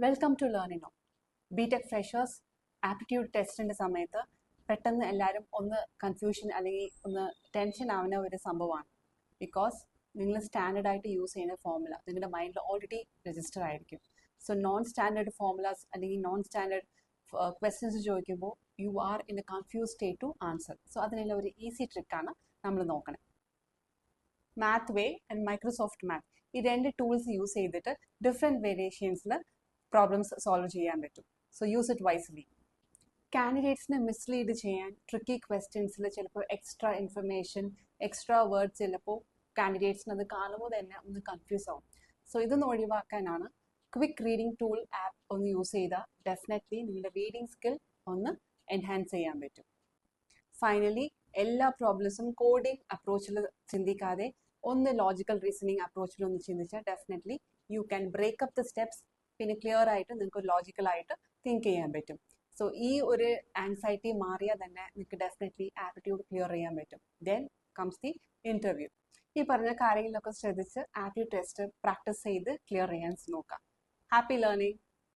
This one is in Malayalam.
Welcome to learning know. B Tech freshers aptitude ടെസ്റ്റിൻ്റെ സമയത്ത് പെട്ടെന്ന് എല്ലാവരും ഒന്ന് കൺഫ്യൂഷൻ അല്ലെങ്കിൽ ഒന്ന് ടെൻഷൻ ആവുന്ന ഒരു സംഭവമാണ്. ബിക്കോസ് നിങ്ങൾ സ്റ്റാൻഡേർഡായിട്ട് യൂസ് ചെയ്യുന്ന ഫോർമുല നിങ്ങളുടെ മൈൻഡിൽ ഓൾറെഡി രജിസ്റ്റർ ആയിരിക്കും. സോ നോൺ സ്റ്റാൻഡേർഡ് ഫോർമുലാസ് അല്ലെങ്കിൽ നോൺ സ്റ്റാൻഡേർഡ് ക്വസ്റ്റ്യൻസ് ചോദിക്കുമ്പോൾ you are in a confuse state to answer. So അതിനുള്ള ഒരു ഈസി ട്രിക്കാണ് നമ്മൾ നോക്കണേ. Mathway and Microsoft Math ഈ രണ്ട് ടൂൾസ് യൂസ് ചെയ്തിട്ട് ഡിഫറെൻറ്റ് വേരിയേഷൻസിൽ പ്രോബ്ലംസ് സോൾവ് ചെയ്യാൻ പറ്റും. So use it wisely. കാൻഡിഡേറ്റ്സിനെ മിസ്ലീഡ് ചെയ്യാൻ ട്രിക്കി ക്വസ്റ്റ്യൻസിൽ ചിലപ്പോൾ എക്സ്ട്രാ ഇൻഫർമേഷൻ, എക്സ്ട്രാ വേർഡ്സ് ചിലപ്പോൾ കാൻഡിഡേറ്റ്സിന് അത് കാണുമ്പോൾ തന്നെ ഒന്ന് കൺഫ്യൂസ് ആവും. സോ ഇതൊന്ന് ഒഴിവാക്കാനാണ് ക്വിക്ക് റീഡിംഗ് ടൂൾ ആപ്പ് ഒന്ന് യൂസ് ചെയ്താൽ ഡെഫിനറ്റ്ലി നിങ്ങളുടെ റീഡിംഗ് സ്കിൽ ഒന്ന് എൻഹാൻസ് ചെയ്യാൻ പറ്റും. ഫൈനലി എല്ലാ പ്രോബ്ലംസും കോഡിംഗ് അപ്രോച്ചിൽ ചിന്തിക്കാതെ ഒന്ന് ലോജിക്കൽ റീസണിങ് അപ്രോച്ചിൽ ഒന്ന് ചിന്തിച്ചാൽ definitely you can break up the steps. പിന്നെ ക്ലിയർ ആയിട്ട് നിങ്ങൾക്ക് ലോജിക്കലായിട്ട് തിങ്ക് ചെയ്യാൻ പറ്റും. സോ ഈ ഒരു ആൻസൈറ്റി മാറിയാൽ തന്നെ നിങ്ങൾക്ക് ഡെഫിനറ്റ്ലി ആപ്റ്റിറ്റ്യൂഡ് ക്ലിയർ ചെയ്യാൻ പറ്റും. Then comes the interview. ഈ പറഞ്ഞ കാര്യങ്ങളിലൊക്കെ ശ്രദ്ധിച്ച് ആപ്റ്റിറ്റ്യൂഡ് ടെസ്റ്റ് പ്രാക്ടീസ് ചെയ്ത് ക്ലിയർ ചെയ്യാൻ നോക്കാം. Happy learning.